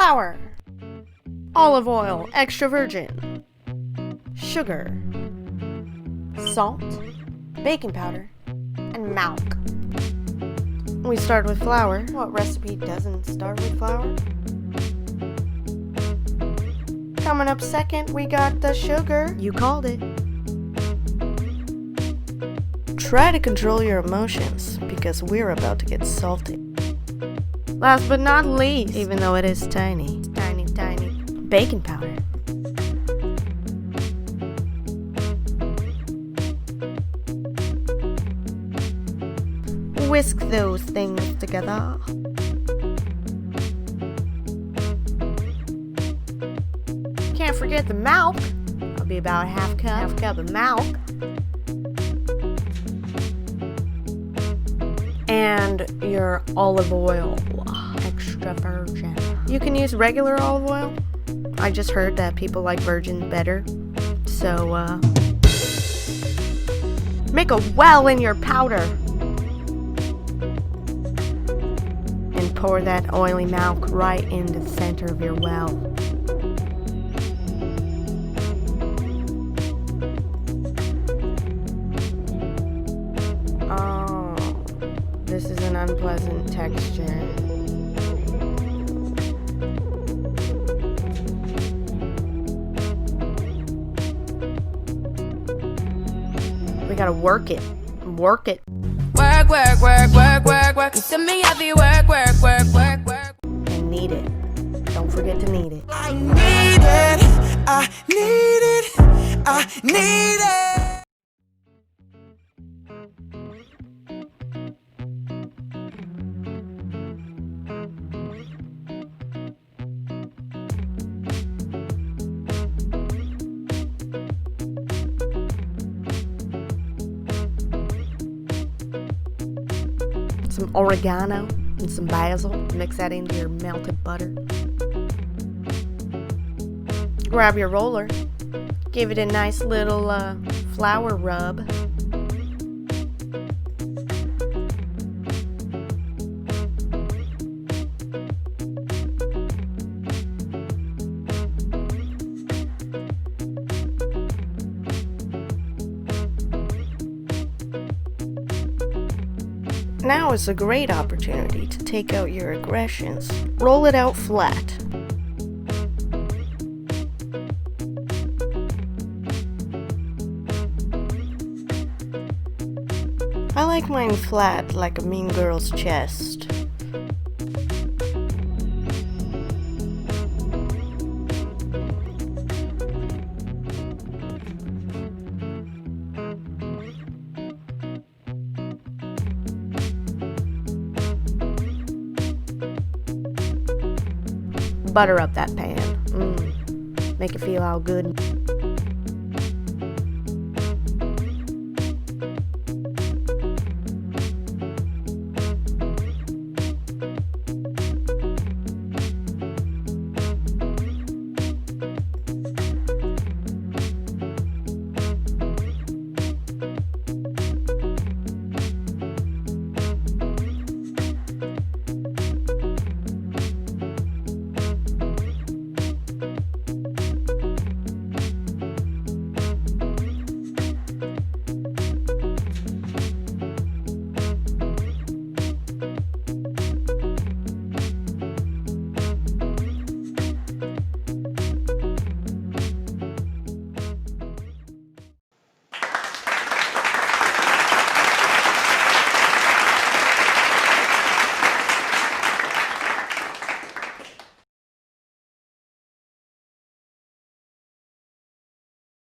Flour, olive oil, extra virgin, sugar, salt, baking powder, and milk. We start with flour. What recipe doesn't start with flour? Coming up second, we got the sugar. You called it. Try to control your emotions, because we're about to get salty. Last but not least, even though it is tiny, baking powder. Whisk those things together. Can't forget the milk. That'll be about half cup of milk. And your olive oil, extra virgin. You can use regular olive oil. I just heard that people like virgin better. So, make a well in your powder. And pour that oily milk right in the center of your well. Oh, this is an unpleasant texture. We gotta work it. Work it. Work, work, work, work, work, work. You send me heavy work, work, work, work, work. And knead it. Don't forget to knead it. I need it. I need it. I need it. Some oregano and some basil. Mix that into your melted butter. Grab your roller. Give it a nice little flour rub. Now is a great opportunity to take out your aggressions. Roll it out flat. I like mine flat like a mean girl's chest. Butter up that pan. Make it feel all good.